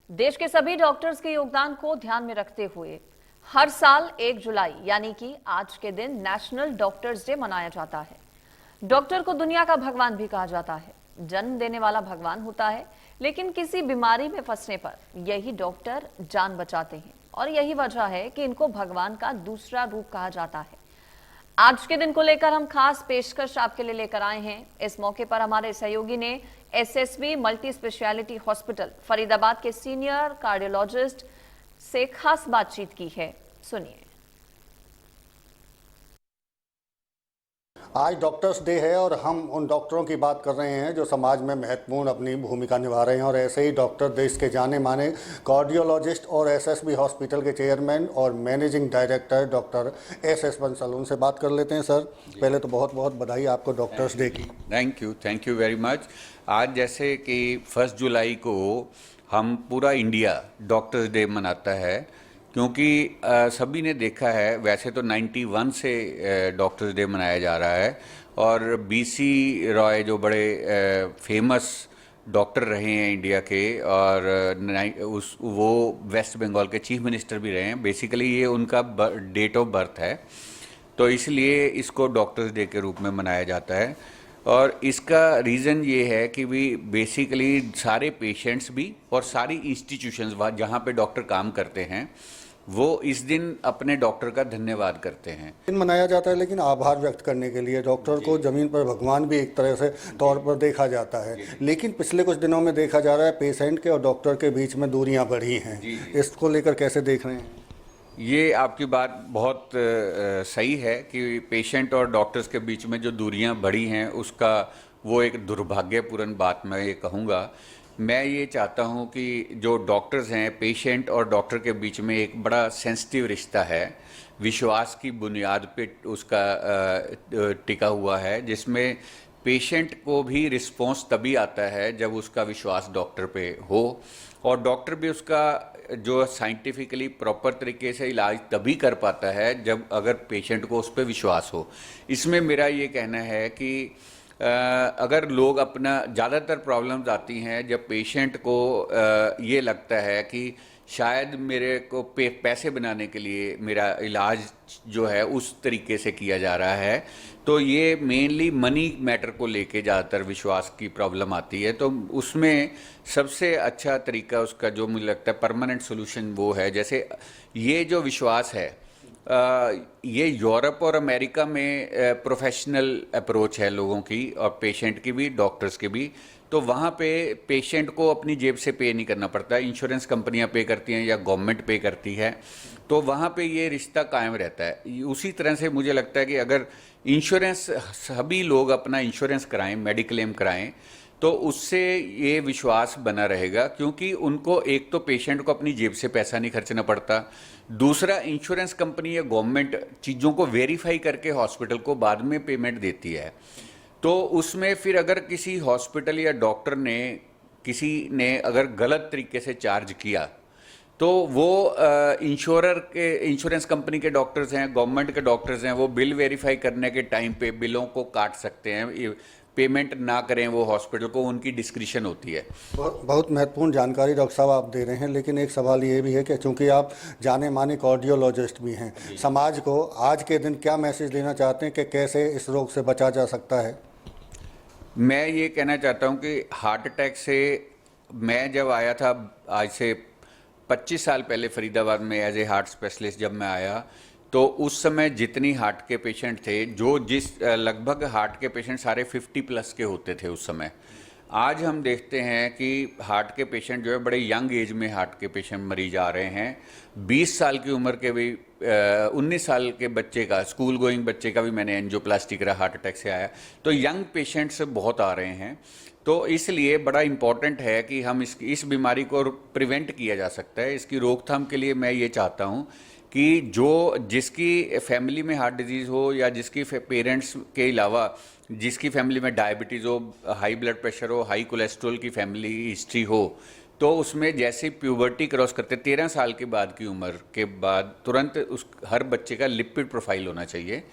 देश के सभी डॉक्टर्स के योगदान को ध्यान में रखते हुए हर साल 1 जुलाई यानी कि आज के दिन नेशनल डॉक्टर्स डे मनाया जाता है। डॉक्टर को दुनिया का भगवान भी कहा जाता है। जन्म देने वाला भगवान होता है, लेकिन किसी बीमारी में फंसने पर यही डॉक्टर जान बचाते हैं और यही वजह है कि इनको भगवान का दूसरा रूप कहा जाता है। आज के दिन को लेकर हम खास पेशकश आपके लिए लेकर आए हैं। इस मौके पर हमारे सहयोगी ने SSB multi speciality hospital Faridabad के सीनियर कार्डियोलॉजिस्ट से खास बातचीत की है। सुनिए। आज डॉक्टर्स डे है और हम उन डॉक्टरों की बात कर रहे हैं जो समाज में महत्वपूर्ण अपनी भूमिका निभा रहे हैं और ऐसे ही डॉक्टर देश के जाने माने कार्डियोलॉजिस्ट और एसएसबी हॉस्पिटल के चेयरमैन और managing director doctor S Bansal, उनसे बात कर लेते हैं। सर, पहले तो बहुत बहुत बधाई आपको डॉक्टर्स डे की। Thank you very much. आज जैसे कि 1 जुलाई को हम पूरा इंडिया डॉक्टर्स डे मनाता है, क्योंकि सभी ने देखा है, वैसे तो 91 से डॉक्टर्स डे मनाया जा रहा है और बीसी रॉय जो बड़े फेमस डॉक्टर रहे हैं इंडिया के और वो वेस्ट बंगाल के चीफ मिनिस्टर भी रहे हैं। बेसिकली ये उनका डेट ऑफ बर्थ है, तो इसलिए इसको डॉक्टर्स डे के रूप में मनाया जाता है। और इसका रीज़न ये है कि भी बेसिकली सारे पेशेंट्स भी और सारी इंस्टीट्यूशंस जहाँ पे डॉक्टर काम करते हैं वो इस दिन अपने डॉक्टर का धन्यवाद करते हैं। दिन मनाया जाता है, लेकिन आभार व्यक्त करने के लिए डॉक्टर को ज़मीन पर भगवान भी एक तरह से तौर पर देखा जाता है। लेकिन पिछले कुछ दिनों में देखा जा रहा है पेशेंट के और डॉक्टर के बीच में दूरियां बढ़ी हैं। इसको लेकर कैसे देख रहे हैं? ये आपकी बात बहुत सही है कि पेशेंट और डॉक्टर्स के बीच में जो दूरियां बढ़ी हैं उसका वो एक दुर्भाग्यपूर्ण बात मैं ये कहूँगा। मैं ये चाहता हूँ कि जो डॉक्टर्स हैं, पेशेंट और डॉक्टर के बीच में एक बड़ा सेंसिटिव रिश्ता है, विश्वास की बुनियाद पे उसका टिका हुआ है, जिसमें पेशेंट को भी रिस्पॉन्स तभी आता है जब उसका विश्वास डॉक्टर पे हो और डॉक्टर भी उसका जो साइंटिफिकली प्रॉपर तरीके से इलाज तभी कर पाता है जब अगर पेशेंट को उस पर विश्वास हो। इसमें मेरा ये कहना है कि अगर लोग अपना ज़्यादातर प्रॉब्लम्स आती हैं जब पेशेंट को ये लगता है कि शायद मेरे को पैसे बनाने के लिए मेरा इलाज जो है उस तरीके से किया जा रहा है, तो ये मेनली मनी मैटर को लेके ज़्यादातर विश्वास की प्रॉब्लम आती है। तो उसमें सबसे अच्छा तरीका उसका जो मुझे लगता है परमानेंट सोल्यूशन वो है, जैसे ये जो विश्वास है ये यूरोप और अमेरिका में प्रोफेशनल अप्रोच है लोगों की और पेशेंट की भी, डॉक्टर्स की भी। तो वहाँ पे पेशेंट को अपनी जेब से पे नहीं करना पड़ता, इंश्योरेंस कंपनियाँ पे करती हैं या गवर्नमेंट पे करती है, तो वहाँ पे ये रिश्ता कायम रहता है। उसी तरह से मुझे लगता है कि अगर इंश्योरेंस सभी लोग अपना इंश्योरेंस कराएं, मेडिक्लेम कराएं, तो उससे ये विश्वास बना रहेगा, क्योंकि उनको एक तो पेशेंट को अपनी जेब से पैसा नहीं खर्चना पड़ता, दूसरा इंश्योरेंस कंपनी या गवर्नमेंट चीज़ों को वेरीफाई करके हॉस्पिटल को बाद में पेमेंट देती है। तो उसमें फिर अगर किसी हॉस्पिटल या डॉक्टर ने किसी ने अगर गलत तरीके से चार्ज किया तो वो इंश्योरेंस कंपनी के डॉक्टर्स हैं, गवर्नमेंट के डॉक्टर्स हैं, वो बिल वेरीफाई करने के टाइम पे बिलों को काट सकते हैं। पेमेंट ना करें वो हॉस्पिटल को, उनकी डिस्क्रिशन होती है। बहुत महत्वपूर्ण जानकारी डॉक्टर साहब आप दे रहे हैं, लेकिन एक सवाल ये भी है कि चूंकि आप जाने माने कार्डियोलॉजिस्ट भी हैं, समाज को आज के दिन क्या मैसेज देना चाहते हैं कि कैसे इस रोग से बचा जा सकता है? मैं ये कहना चाहता हूँ कि हार्ट अटैक से मैं जब आया था आज से 25 साल पहले फरीदाबाद में एज ए हार्ट स्पेशलिस्ट जब मैं आया, तो उस समय जितनी हार्ट के पेशेंट थे, लगभग हार्ट के पेशेंट सारे 50 प्लस के होते थे उस समय। आज हम देखते हैं कि हार्ट के पेशेंट जो है बड़े यंग एज में हार्ट के पेशेंट मरीज आ रहे हैं। 20 साल की उम्र के भी 19 साल के बच्चे का, स्कूल गोइंग बच्चे का भी मैंने एंजियोप्लास्टी करा, हार्ट अटैक से आया। तो यंग पेशेंट्स बहुत आ रहे हैं, तो इसलिए बड़ा इम्पॉर्टेंट है कि हम इस बीमारी को प्रिवेंट किया जा सकता है। इसकी रोकथाम के लिए मैं ये चाहता हूँ कि जिसकी फैमिली में हार्ट डिजीज़ हो या जिसकी पेरेंट्स के अलावा जिसकी फैमिली में डायबिटीज़ हो, हाई ब्लड प्रेशर हो, हाई कोलेस्ट्रॉल की फैमिली हिस्ट्री हो, तो उसमें जैसे प्यूबर्टी क्रॉस करते 13 साल के बाद की उम्र के बाद तुरंत हर बच्चे का लिपिड प्रोफाइल होना चाहिए।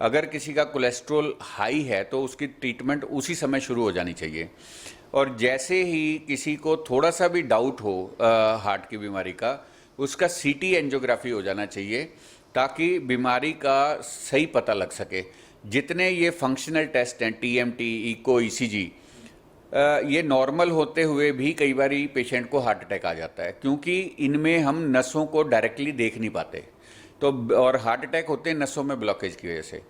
अगर किसी का कोलेस्ट्रॉल हाई है तो उसकी ट्रीटमेंट उसी समय शुरू हो जानी चाहिए। और जैसे ही किसी को थोड़ा सा भी डाउट हो हार्ट की बीमारी का, उसका सीटी एंजियोग्राफी हो जाना चाहिए ताकि बीमारी का सही पता लग सके। जितने ये फंक्शनल टेस्ट हैं, टीएमटी, इको, ईसीजी, ये नॉर्मल होते हुए भी कई बार पेशेंट को हार्ट अटैक आ जाता है, क्योंकि इनमें हम नसों को डायरेक्टली देख नहीं पाते। तो और हार्ट अटैक होते हैं नसों में ब्लॉकेज की वजह से।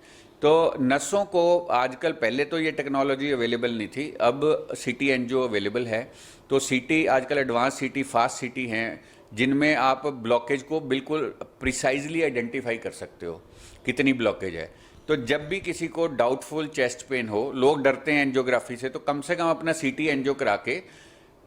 तो नसों को आजकल, पहले तो ये टेक्नोलॉजी अवेलेबल नहीं थी, अब सीटी एंजियो अवेलेबल है। तो सीटी आजकल एडवांस सीटी, फास्ट सीटी हैं, जिनमें आप ब्लॉकेज को बिल्कुल प्रिसाइजली आइडेंटिफाई कर सकते हो कितनी ब्लॉकेज है। तो जब भी किसी को डाउटफुल चेस्ट पेन हो, लोग डरते हैं एंजियोग्राफी से, तो कम से कम अपना सीटी एंजियो करा के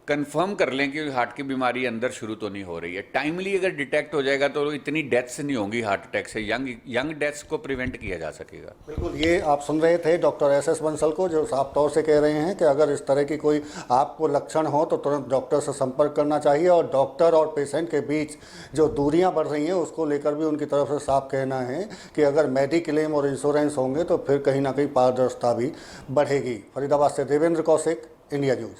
कंफर्म कर लें कि हार्ट की बीमारी अंदर शुरू तो नहीं हो रही है। टाइमली अगर डिटेक्ट हो जाएगा तो इतनी डेथ्स नहीं होंगी हार्ट अटैक से, यंग डेथ्स को प्रिवेंट किया जा सकेगा। बिल्कुल, ये आप सुन रहे थे डॉक्टर एस बंसल को, जो साफ तौर से कह रहे हैं कि अगर इस तरह की कोई आपको लक्षण हो तो तुरंत डॉक्टर से संपर्क करना चाहिए। और डॉक्टर और पेशेंट के बीच जो दूरियां बढ़ रही हैं उसको लेकर भी उनकी तरफ से साफ कहना है कि अगर मेडिक्लेम और इंश्योरेंस होंगे तो फिर कहीं ना कहीं पारदर्शिता भी बढ़ेगी। फरीदाबाद से देवेंद्र कौशिक, इंडिया न्यूज़।